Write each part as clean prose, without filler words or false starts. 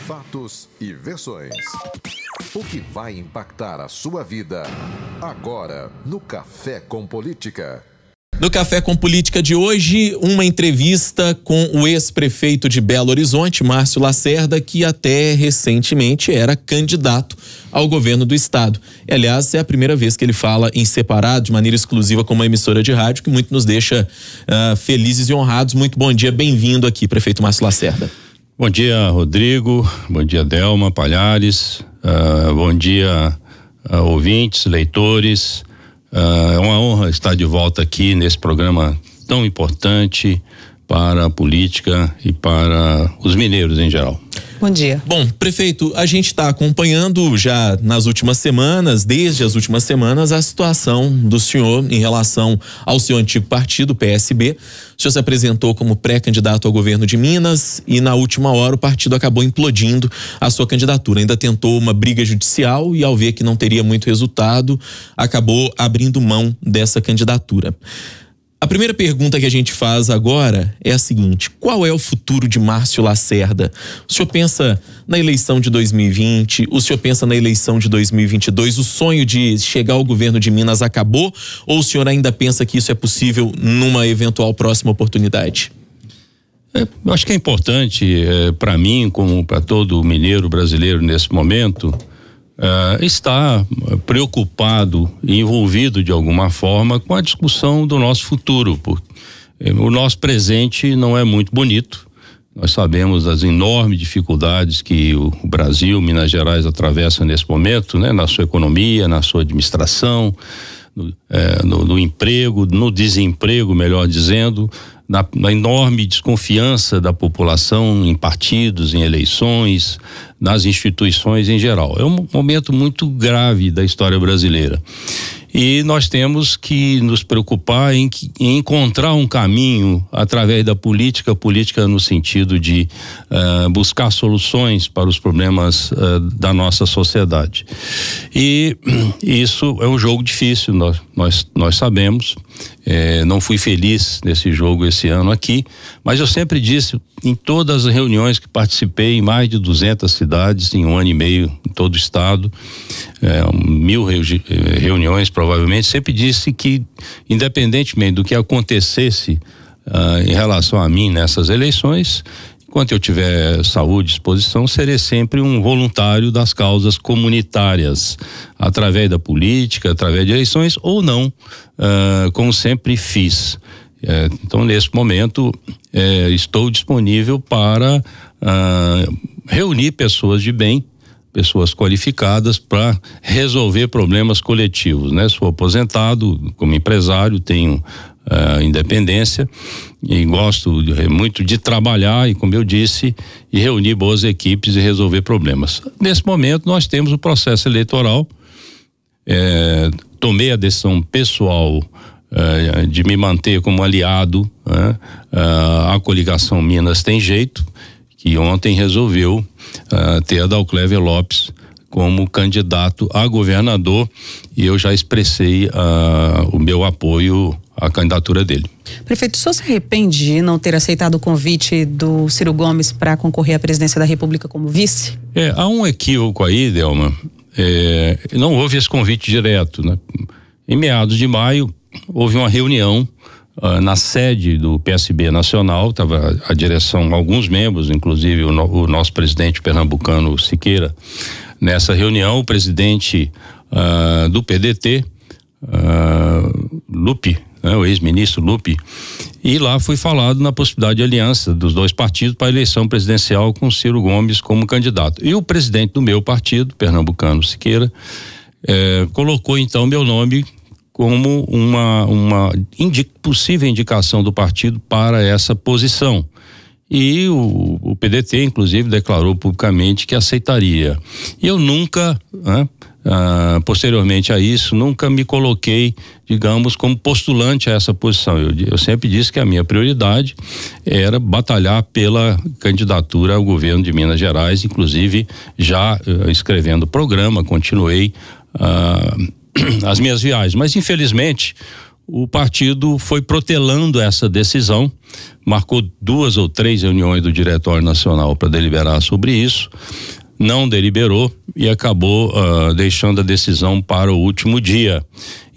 Fatos e versões. O que vai impactar a sua vida agora no Café com Política. No Café com Política de hoje, uma entrevista com o ex-prefeito de Belo Horizonte, Márcio Lacerda, que até recentemente era candidato ao governo do estado. E, aliás, é a primeira vez que ele fala em separado, de maneira exclusiva, com uma emissora de rádio, que muito nos deixa felizes e honrados. Muito bom dia, bem-vindo aqui, prefeito Márcio Lacerda. Bom dia, Rodrigo, bom dia, Delma Palhares, bom dia, ouvintes, leitores. É uma honra estar de volta aqui nesse programa tão importante para a política e para os mineiros em geral. Bom dia. Bom, prefeito, a gente está acompanhando já nas últimas semanas, desde as últimas semanas, a situação do senhor em relação ao seu antigo partido, o PSB. O senhor se apresentou como pré-candidato ao governo de Minas e na última hora o partido acabou implodindo a sua candidatura. Ainda tentou uma briga judicial e, ao ver que não teria muito resultado, acabou abrindo mão dessa candidatura. A primeira pergunta que a gente faz agora é a seguinte: qual é o futuro de Márcio Lacerda? O senhor pensa na eleição de 2020, o senhor pensa na eleição de 2022, o sonho de chegar ao governo de Minas acabou, ou o senhor ainda pensa que isso é possível numa eventual próxima oportunidade? Eu acho que é importante para mim, como para todo mineiro brasileiro nesse momento, está preocupado e envolvido de alguma forma com a discussão do nosso futuro, porque o nosso presente não é muito bonito. Nós sabemos das enormes dificuldades que o Brasil, Minas Gerais atravessa nesse momento, né? Na sua economia, na sua administração, no emprego, no desemprego, melhor dizendo, na enorme desconfiança da população em partidos, em eleições, nas instituições em geral. É um momento muito grave da história brasileira. E nós temos que nos preocupar em encontrar um caminho através da política no sentido de buscar soluções para os problemas da nossa sociedade. E isso é um jogo difícil, nós sabemos. Não fui feliz nesse jogo esse ano aqui, mas eu sempre disse em todas as reuniões que participei, em mais de 200 cidades em um ano e meio em todo o estado, 1000 reuniões provavelmente, sempre disse que independentemente do que acontecesse em relação a mim nessas eleições, enquanto eu tiver saúde e disposição, serei sempre um voluntário das causas comunitárias, através da política, através de eleições ou não, como sempre fiz. Então, nesse momento, estou disponível para reunir pessoas de bem, pessoas qualificadas para resolver problemas coletivos, né? Sou aposentado como empresário, tenho independência e gosto muito de trabalhar e, como eu disse, e reunir boas equipes e resolver problemas. Nesse momento nós temos o processo eleitoral, tomei a decisão pessoal de me manter como aliado, à coligação Minas Tem Jeito, que ontem resolveu ter Adalcléver Lopes como candidato a governador, e eu já expressei o meu apoio à candidatura dele. Prefeito, o senhor se arrepende de não ter aceitado o convite do Ciro Gomes para concorrer à presidência da República como vice? Há um equívoco aí, Delma. Não houve esse convite direto, né? Em meados de maio houve uma reunião na sede do PSB Nacional, estava a direção, alguns membros, inclusive o nosso presidente pernambucano Siqueira. Nessa reunião, o presidente do PDT, Lupe, o ex-ministro Lupe, e lá foi falado na possibilidade de aliança dos dois partidos para a eleição presidencial com Ciro Gomes como candidato. E o presidente do meu partido, pernambucano Siqueira, colocou então meu nome como uma possível indicação do partido para essa posição. E o PDT, inclusive, declarou publicamente que aceitaria. E eu nunca, posteriormente a isso, nunca me coloquei, digamos, como postulante a essa posição. Eu sempre disse que a minha prioridade era batalhar pela candidatura ao governo de Minas Gerais, inclusive já escrevendo programa, continuei as minhas viagens. Mas, infelizmente, o partido foi protelando essa decisão, marcou 2 ou 3 reuniões do Diretório Nacional para deliberar sobre isso, não deliberou e acabou deixando a decisão para o último dia.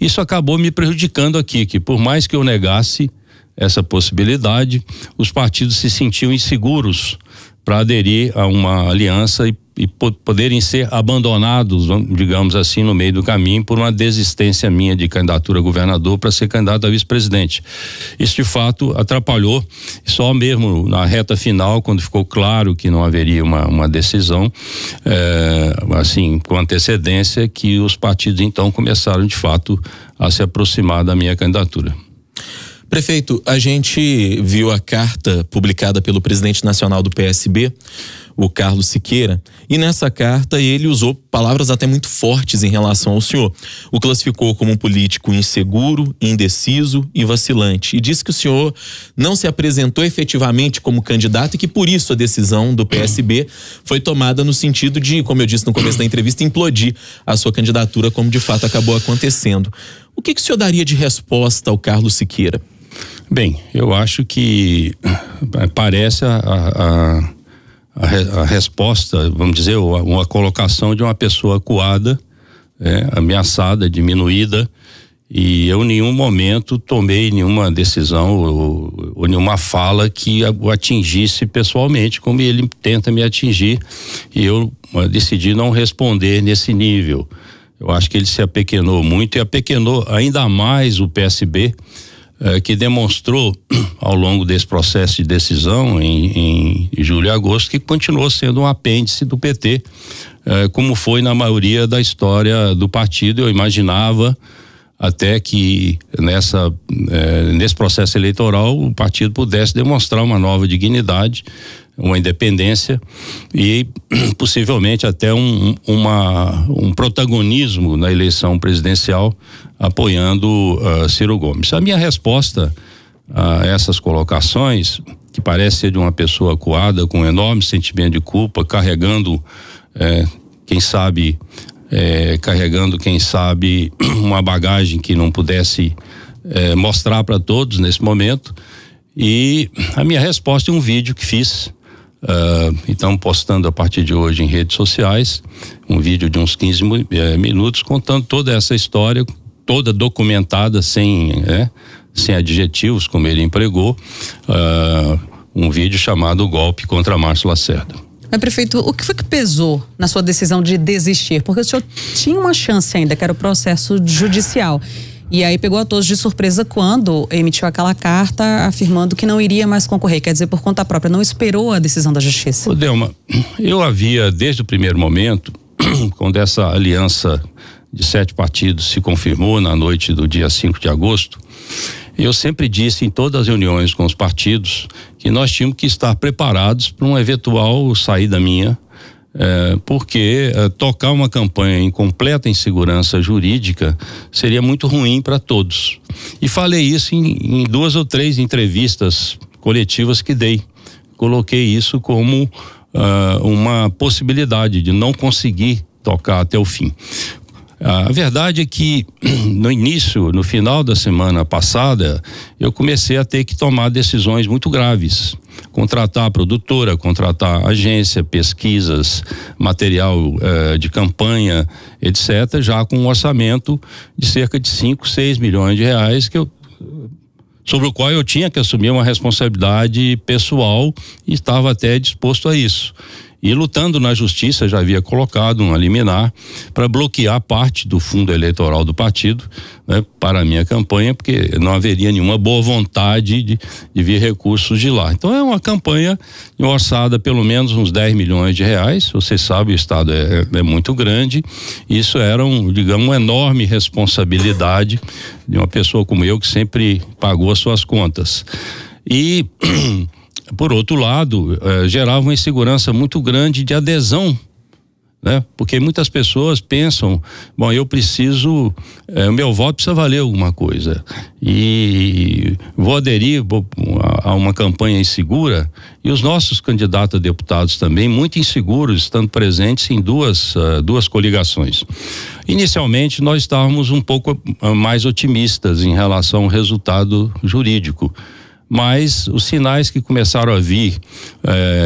Isso acabou me prejudicando aqui, que por mais que eu negasse essa possibilidade, os partidos se sentiam inseguros para aderir a uma aliança e poderem ser abandonados, digamos assim, no meio do caminho por uma desistência minha de candidatura a governador para ser candidato a vice-presidente. Isso de fato atrapalhou, só mesmo na reta final, quando ficou claro que não haveria uma decisão, assim, com antecedência, que os partidos então começaram de fato a se aproximar da minha candidatura. Prefeito, a gente viu a carta publicada pelo presidente nacional do PSB, o Carlos Siqueira, e nessa carta ele usou palavras até muito fortes em relação ao senhor. O classificou como um político inseguro, indeciso e vacilante, e disse que o senhor não se apresentou efetivamente como candidato e que por isso a decisão do PSB foi tomada no sentido de, como eu disse no começo da entrevista, implodir a sua candidatura, como de fato acabou acontecendo. O que o senhor daria de resposta ao Carlos Siqueira? Bem, eu acho que parece a resposta, vamos dizer, uma colocação de uma pessoa acuada, ameaçada, diminuída, e eu em nenhum momento tomei nenhuma decisão ou nenhuma fala que o atingisse pessoalmente, como ele tenta me atingir, e eu decidi não responder nesse nível. Eu acho que ele se apequenou muito e apequenou ainda mais o PSB, que demonstrou ao longo desse processo de decisão em julho e agosto que continuou sendo um apêndice do PT, como foi na maioria da história do partido. Eu imaginava até que nesse processo eleitoral o partido pudesse demonstrar uma nova dignidade, uma independência e possivelmente até um protagonismo na eleição presidencial, apoiando Ciro Gomes. A minha resposta a essas colocações, que parece ser de uma pessoa acuada, com um enorme sentimento de culpa, carregando, quem sabe, uma bagagem que não pudesse mostrar para todos nesse momento, e a minha resposta é um vídeo que fiz, então postando a partir de hoje em redes sociais, um vídeo de uns 15 minutos contando toda essa história, toda documentada, sem adjetivos, como ele empregou, um vídeo chamado Golpe contra Márcio Lacerda. Mas, prefeito, o que foi que pesou na sua decisão de desistir? Porque o senhor tinha uma chance ainda, que era o processo judicial. E aí pegou a todos de surpresa quando emitiu aquela carta afirmando que não iria mais concorrer, quer dizer, por conta própria, não esperou a decisão da justiça. Ô Delma, eu havia desde o primeiro momento, quando essa aliança de 7 partidos se confirmou na noite do dia 5 de agosto, eu sempre disse em todas as reuniões com os partidos que nós tínhamos que estar preparados para uma eventual saída minha, porque tocar uma campanha em completa insegurança jurídica seria muito ruim para todos. E falei isso em 2 ou 3 entrevistas coletivas que dei. Coloquei isso como uma possibilidade de não conseguir tocar até o fim. A verdade é que no final da semana passada, eu comecei a ter que tomar decisões muito graves. Contratar a produtora, contratar agência, pesquisas, material de campanha, etc., já com um orçamento de cerca de 5, 6 milhões de reais sobre o qual eu tinha que assumir uma responsabilidade pessoal e estava até disposto a isso. E lutando na justiça, já havia colocado uma liminar para bloquear parte do fundo eleitoral do partido, para a minha campanha, porque não haveria nenhuma boa vontade de vir recursos de lá. Então é uma campanha orçada pelo menos uns 10 milhões de reais. Você sabe, o estado é muito grande. Isso era uma enorme responsabilidade de uma pessoa como eu, que sempre pagou as suas contas. E por outro lado, gerava uma insegurança muito grande de adesão né? Porque muitas pessoas pensam, bom, eu preciso, o meu voto precisa valer alguma coisa e vou aderir a uma campanha insegura, e os nossos candidatos a deputados também muito inseguros, estando presentes em duas coligações. Inicialmente nós estávamos um pouco mais otimistas em relação ao resultado jurídico, mas os sinais que começaram a vir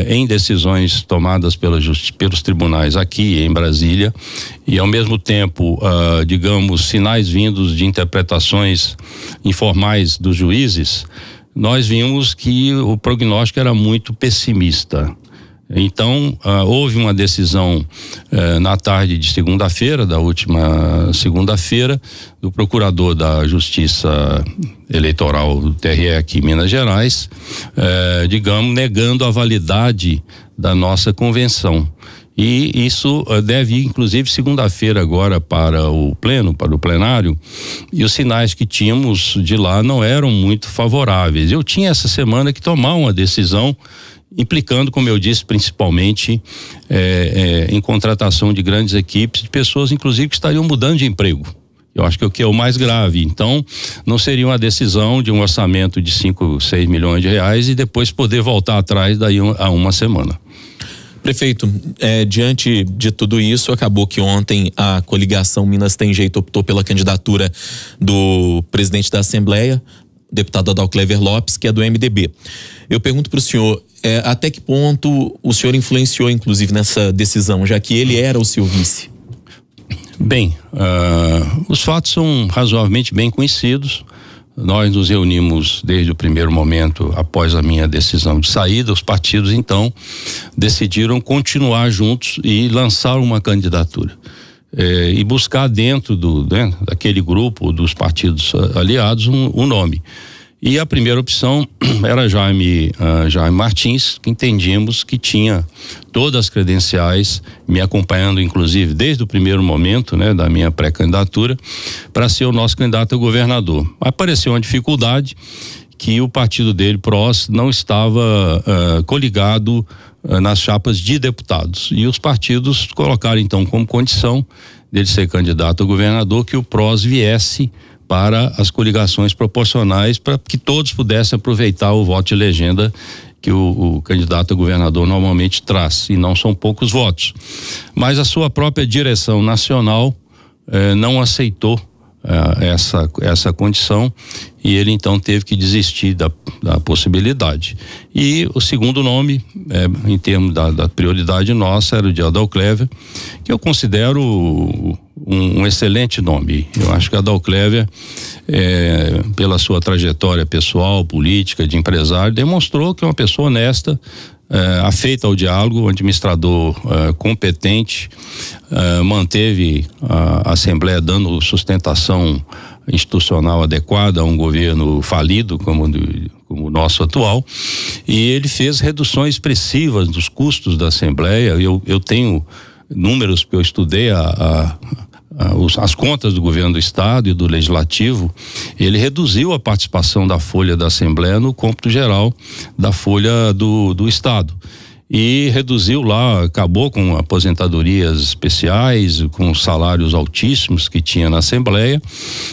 em decisões tomadas pelos tribunais aqui em Brasília, e ao mesmo tempo, digamos, sinais vindos de interpretações informais dos juízes, nós vimos que o prognóstico era muito pessimista. Então, houve uma decisão na tarde de segunda-feira, da última segunda-feira, do procurador da Justiça Eleitoral do TRE aqui em Minas Gerais, digamos, negando a validade da nossa convenção. E isso deve ir, inclusive, segunda-feira agora para o plenário, e os sinais que tínhamos de lá não eram muito favoráveis. Eu tinha essa semana que tomar uma decisão implicando, como eu disse, principalmente em contratação de grandes equipes, de pessoas, inclusive, que estariam mudando de emprego. Eu acho que é o que é o mais grave. Então, não seria uma decisão de um orçamento de 5, 6 milhões de reais e depois poder voltar atrás daí a uma semana. Prefeito, diante de tudo isso, acabou que ontem a coligação Minas Tem Jeito optou pela candidatura do presidente da Assembleia, deputado Adalclever Lopes, que é do MDB. Eu pergunto para o senhor, até que ponto o senhor influenciou, inclusive, nessa decisão, já que ele era o seu vice? Bem, os fatos são razoavelmente bem conhecidos. Nós nos reunimos desde o primeiro momento, após a minha decisão de saída. Os partidos, então, decidiram continuar juntos e lançar uma candidatura. E buscar dentro daquele grupo dos partidos aliados um nome. E a primeira opção era Jaime Martins, que entendíamos que tinha todas as credenciais, me acompanhando inclusive desde o primeiro momento, né, da minha pré-candidatura, para ser o nosso candidato a governador. Apareceu uma dificuldade que o partido dele, PROS, não estava coligado nas chapas de deputados. E os partidos colocaram então como condição dele ser candidato a governador que o PROS viesse para as coligações proporcionais, para que todos pudessem aproveitar o voto de legenda que o candidato a governador normalmente traz, e não são poucos votos. Mas a sua própria direção nacional não aceitou essa condição, e ele então teve que desistir da possibilidade. E o segundo nome, em termos da prioridade nossa, era o de Adalclever, que eu considero um excelente nome. Eu acho que Adalclever, pela sua trajetória pessoal, política, de empresário, demonstrou que é uma pessoa honesta, afeita ao diálogo, um administrador competente, manteve a Assembleia dando sustentação institucional adequada a um governo falido como o nosso atual, e ele fez reduções expressivas dos custos da Assembleia. Eu tenho números que eu estudei as contas do governo do estado e do legislativo. Ele reduziu a participação da folha da Assembleia no cômputo geral da folha do estado, e reduziu lá, acabou com aposentadorias especiais, com salários altíssimos que tinha na Assembleia.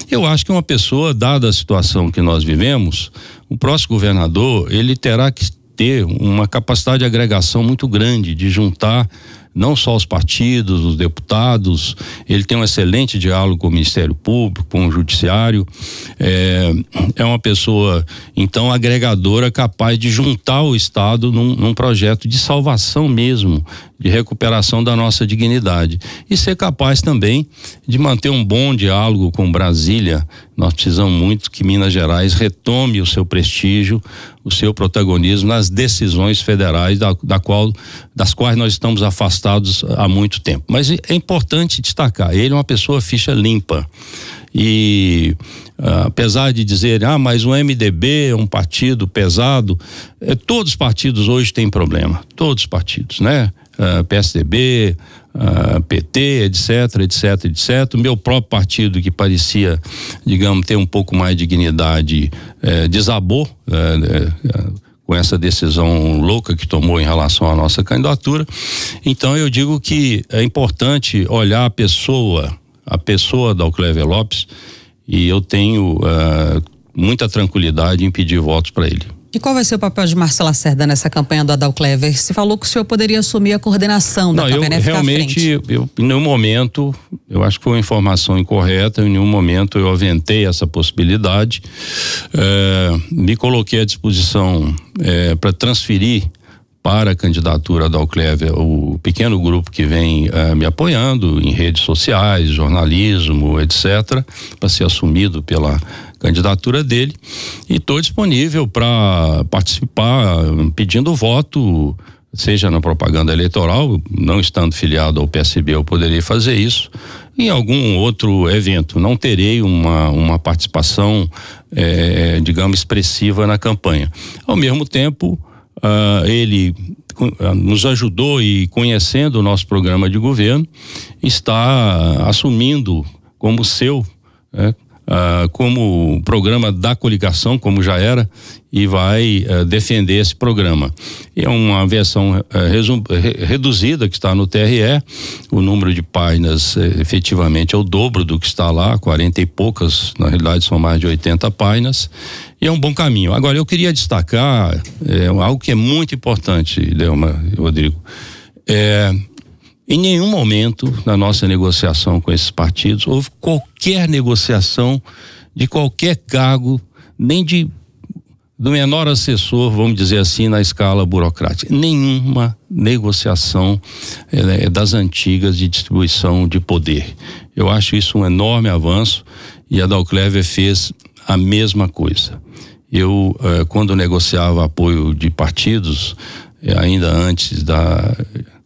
Eu acho que uma pessoa, dada a situação que nós vivemos, o próximo governador, ele terá que ter uma capacidade de agregação muito grande, de juntar não só os partidos, os deputados. Ele tem um excelente diálogo com o Ministério Público, com o Judiciário. É uma pessoa, então, agregadora, capaz de juntar o Estado num projeto de salvação mesmo, de recuperação da nossa dignidade, e ser capaz também de manter um bom diálogo com Brasília. Nós precisamos muito que Minas Gerais retome o seu prestígio, o seu protagonismo nas decisões federais das quais nós estamos afastados há muito tempo. Mas é importante destacar, ele é uma pessoa ficha limpa. E apesar de dizer, mas o MDB é um partido pesado, todos os partidos hoje têm problema, todos os partidos, né? PSDB, PT, etc. O meu próprio partido, que parecia, digamos, ter um pouco mais de dignidade, desabou com essa decisão louca que tomou em relação à nossa candidatura. Então eu digo que é importante olhar a pessoa Dalcléver Lopes, e eu tenho muita tranquilidade em pedir votos para ele. E qual vai ser o papel de Márcio Lacerda nessa campanha do Adalcléver? Se falou que o senhor poderia assumir a coordenação da campanha, né? Realmente, em nenhum momento, eu acho que foi uma informação incorreta, em nenhum momento eu aventei essa possibilidade. Me coloquei à disposição para transferir para a candidatura da Adalcléver o pequeno grupo que vem me apoiando em redes sociais, jornalismo, etc., para ser assumido pela candidatura dele, e estou disponível para participar pedindo voto, seja na propaganda eleitoral, não estando filiado ao PSB eu poderia fazer isso, em algum outro evento. Não terei uma participação digamos expressiva na campanha. Ao mesmo tempo, ele nos ajudou, e conhecendo o nosso programa de governo, está assumindo como seu, como programa da coligação, como já era, e vai defender esse programa. É uma versão reduzida que está no TRE, o número de páginas efetivamente é o dobro do que está lá, 40 e poucas, na realidade são mais de 80 páginas, e é um bom caminho. Agora, eu queria destacar algo que é muito importante, Delma, Rodrigo. Em nenhum momento na nossa negociação com esses partidos houve qualquer negociação de qualquer cargo, nem do menor assessor, vamos dizer assim, na escala burocrática. Nenhuma negociação das antigas de distribuição de poder. Eu acho isso um enorme avanço, e a Adalcléver fez a mesma coisa. Eu, quando negociava apoio de partidos, ainda antes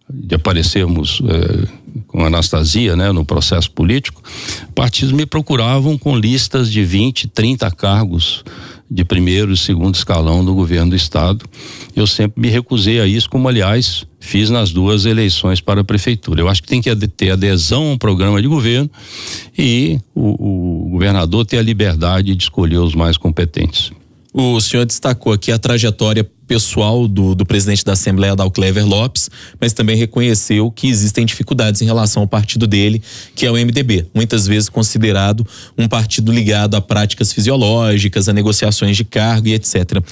de aparecermos com a Anastasia, né, no processo político, partidos me procuravam com listas de 20, 30 cargos de primeiro e segundo escalão do governo do estado. Eu sempre me recusei a isso, como aliás fiz nas 2 eleições para a prefeitura. Eu acho que tem que ter adesão a um programa de governo, e o governador ter a liberdade de escolher os mais competentes. O senhor destacou aqui a trajetória pessoal do presidente da Assembleia, Adalcléver Lopes, mas também reconheceu que existem dificuldades em relação ao partido dele, que é o MDB, muitas vezes considerado um partido ligado a práticas fisiológicas, a negociações de cargo e etc.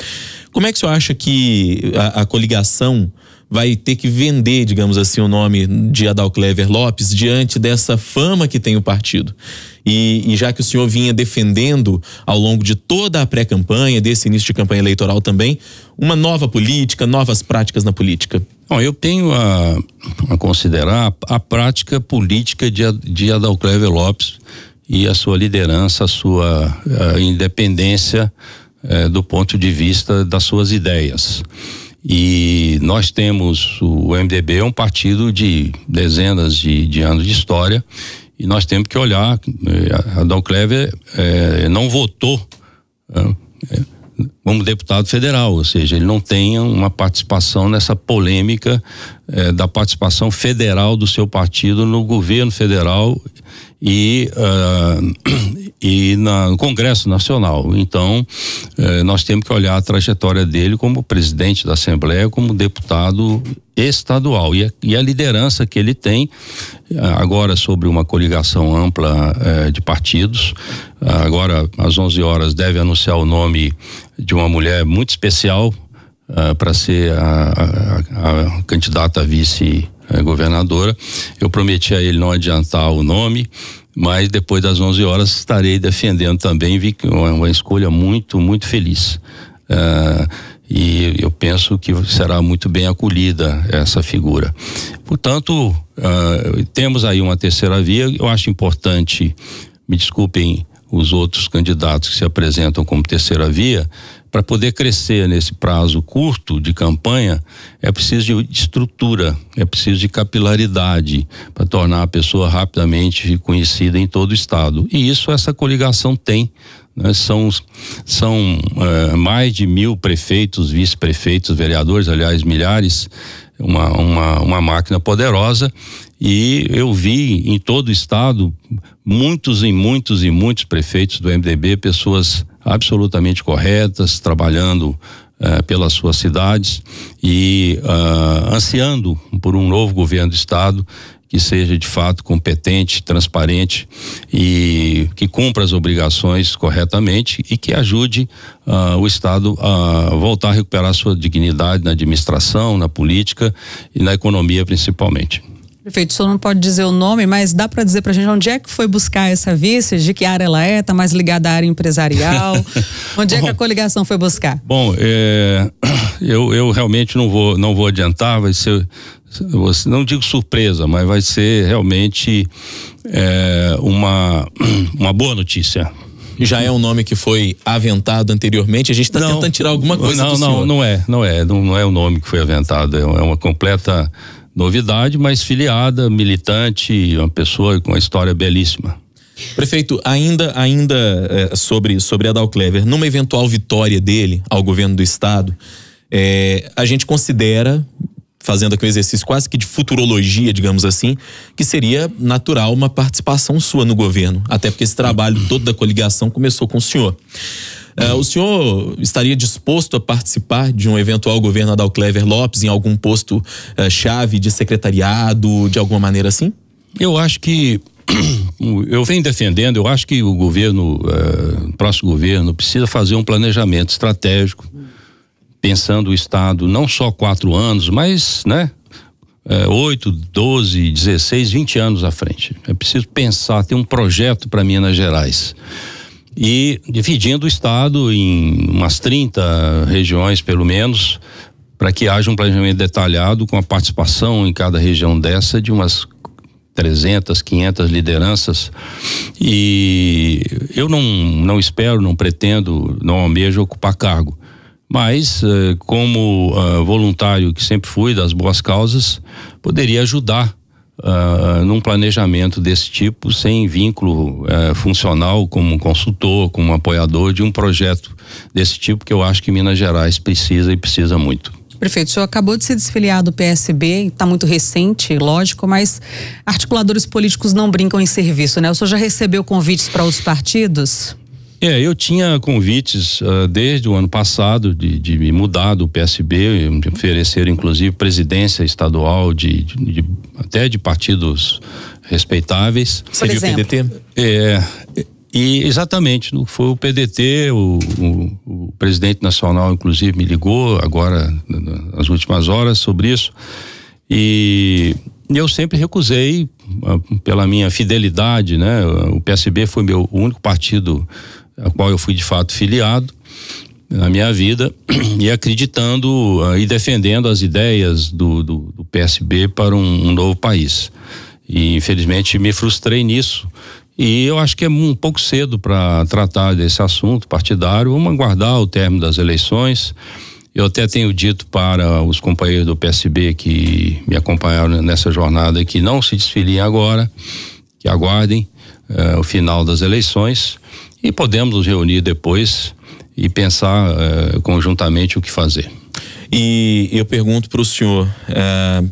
Como é que o senhor acha que a coligação vai ter que vender, digamos assim, o nome de Adalcléver Lopes diante dessa fama que tem o partido? E já que o senhor vinha defendendo ao longo de toda a pré-campanha, desse início de campanha eleitoral também, uma nova política, novas práticas na política. Bom, eu tenho a considerar a prática política de Adalcléver Lopes e a sua liderança, a sua independência do ponto de vista das suas ideias. E nós temos, o MDB é um partido de dezenas de anos de história, e nós temos que olhar, a Adalcléver não votou como deputado federal, ou seja, ele não tem uma participação nessa polêmica da participação federal do seu partido no governo federal e no Congresso Nacional. Então, nós temos que olhar a trajetória dele como presidente da Assembleia, como deputado estadual, e a liderança que ele tem agora sobre uma coligação ampla de partidos. Agora, às 11 horas, deve anunciar o nome de uma mulher muito especial para ser a candidata a vice-governadora. Eu prometi a ele não adiantar o nome, mas depois das 11 horas estarei defendendo também. Vi que é uma escolha muito, muito feliz. E eu penso que será muito bem acolhida essa figura. Portanto, temos aí uma terceira via. Eu acho importante, me desculpem os outros candidatos que se apresentam como terceira via, para poder crescer nesse prazo curto de campanha, é preciso de estrutura, é preciso de capilaridade para tornar a pessoa rapidamente conhecida em todo o estado. E isso essa coligação tem. Né? São mais de 1.000 prefeitos, vice-prefeitos, vereadores, aliás, milhares, uma máquina poderosa, e eu vi em todo o estado muitos prefeitos do MDB, pessoas absolutamente corretas, trabalhando pelas suas cidades e ansiando por um novo governo do estado que seja de fato competente, transparente e que cumpra as obrigações corretamente e que ajude o estado a voltar a recuperar sua dignidade na administração, na política e na economia principalmente. Prefeito, o senhor não pode dizer o nome, mas dá para dizer pra gente onde é que foi buscar essa vice, de que área ela é, tá mais ligada à área empresarial, onde é que a coligação foi buscar? Bom, eu realmente não vou adiantar, vai ser, não digo surpresa, mas vai ser realmente uma boa notícia. Já é um nome que foi aventado anteriormente, a gente está tentando tirar alguma coisa do senhor. Não é o nome que foi aventado, é uma completa novidade, mas filiada, militante, uma pessoa com uma história belíssima. Prefeito, ainda sobre Adal Clever, numa eventual vitória dele ao governo do estado, a gente considera, fazendo aqui um exercício quase que de futurologia, digamos assim, que seria natural uma participação sua no governo, até porque esse trabalho todo da coligação começou com o senhor. O senhor estaria disposto a participar de um eventual governo Adal Clever Lopes em algum posto chave de secretariado, de alguma maneira assim? Eu acho que eu venho defendendo, eu acho que o governo, próximo governo, precisa fazer um planejamento estratégico, pensando o estado não só 4 anos, mas 8, 12, 16, 20 anos à frente. É preciso pensar, ter um projeto para Minas Gerais. E dividindo o estado em umas 30 regiões, pelo menos, para que haja um planejamento detalhado com a participação em cada região dessa de umas 300, 500 lideranças. E eu não espero, não pretendo, não almejo ocupar cargo. Mas, como voluntário que sempre fui das boas causas, poderia ajudar num planejamento desse tipo, sem vínculo funcional, como um consultor, como um apoiador de um projeto desse tipo que eu acho que Minas Gerais precisa muito. Prefeito, o senhor acabou de se desfiliar do PSB, está muito recente, lógico, mas articuladores políticos não brincam em serviço, né? O senhor já recebeu convites para outros partidos? Eu tinha convites desde o ano passado de me mudar do PSB, me ofereceram inclusive presidência estadual até de partidos respeitáveis. Seria o PDT? E exatamente, foi o PDT, o presidente nacional inclusive me ligou agora nas últimas horas sobre isso e eu sempre recusei pela minha fidelidade, né? O PSB foi o único partido a qual eu fui de fato filiado na minha vida e acreditando e defendendo as ideias do PSB para um novo país. E infelizmente me frustrei nisso e eu acho que é um pouco cedo para tratar desse assunto partidário. Vamos aguardar o término das eleições. Eu até tenho dito para os companheiros do PSB que me acompanharam nessa jornada que não se desfiliem agora, que aguardem o final das eleições e podemos nos reunir depois e pensar conjuntamente o que fazer. E eu pergunto para o senhor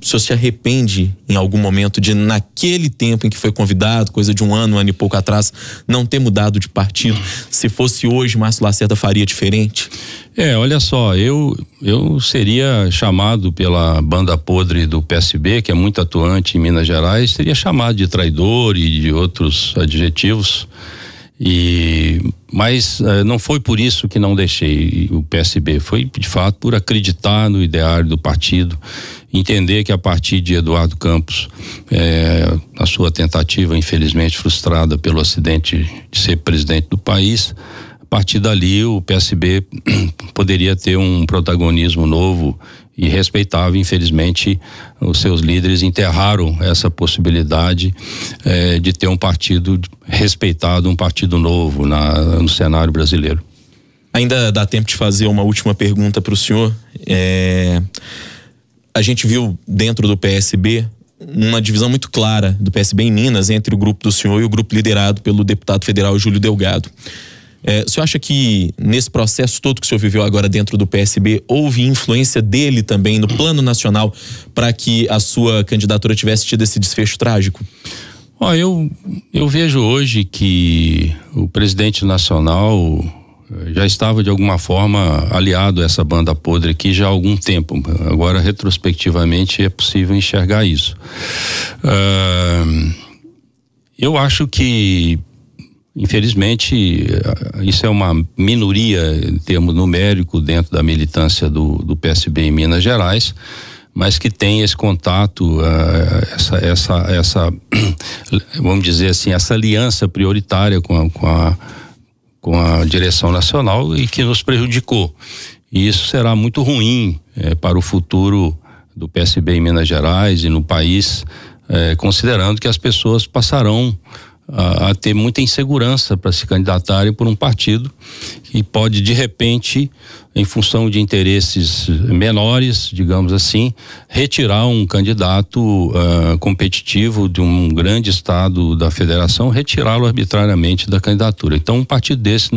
se arrepende em algum momento de, naquele tempo em que foi convidado, coisa de um ano e pouco atrás, não ter mudado de partido? Se fosse hoje, Márcio Lacerda faria diferente? Olha só, eu seria chamado pela banda podre do PSB, que é muito atuante em Minas Gerais, seria chamado de traidor e de outros adjetivos. Mas não foi por isso que não deixei o PSB, foi de fato por acreditar no ideário do partido, entender que a partir de Eduardo Campos, a sua tentativa infelizmente frustrada pelo acidente de ser presidente do país, a partir dali o PSB poderia ter um protagonismo novo e respeitável. Infelizmente os seus líderes enterraram essa possibilidade de ter um partido respeitado, um partido novo no cenário brasileiro. Ainda dá tempo de fazer uma última pergunta para o senhor. A gente viu dentro do PSB uma divisão muito clara do PSB em Minas entre o grupo do senhor e o grupo liderado pelo deputado federal Júlio Delgado. O senhor acha que nesse processo todo que o senhor viveu agora dentro do PSB, houve influência dele também no plano nacional para que a sua candidatura tivesse tido esse desfecho trágico? Eu vejo hoje que o presidente nacional já estava de alguma forma aliado a essa banda podre aqui já há algum tempo. Agora, retrospectivamente, é possível enxergar isso. Eu acho que, infelizmente, isso é uma minoria em termos numéricos dentro da militância do PSB em Minas Gerais, mas que tem esse contato, essa vamos dizer assim, essa aliança prioritária com a direção nacional e que nos prejudicou. E isso será muito ruim para o futuro do PSB em Minas Gerais e no país, considerando que as pessoas passarão a ter muita insegurança para se candidatarem por um partido que pode, de repente, em função de interesses menores, digamos assim, retirar um candidato competitivo de um grande estado da federação, retirá-lo arbitrariamente da candidatura. Então, um partido desse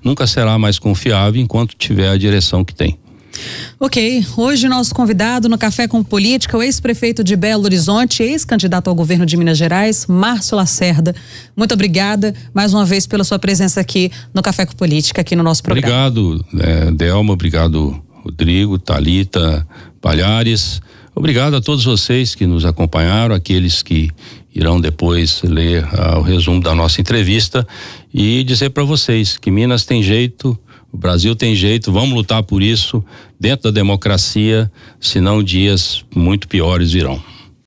nunca será mais confiável enquanto tiver a direção que tem. Ok, hoje nosso convidado no Café com Política, o ex-prefeito de Belo Horizonte, ex-candidato ao governo de Minas Gerais, Márcio Lacerda. Muito obrigada mais uma vez pela sua presença aqui no Café com Política, aqui no nosso programa. Obrigado, Delma, obrigado, Rodrigo, Thalita, Palhares. Obrigado a todos vocês que nos acompanharam, aqueles que irão depois ler o resumo da nossa entrevista e dizer para vocês que Minas tem jeito, o Brasil tem jeito, vamos lutar por isso dentro da democracia, senão dias muito piores virão.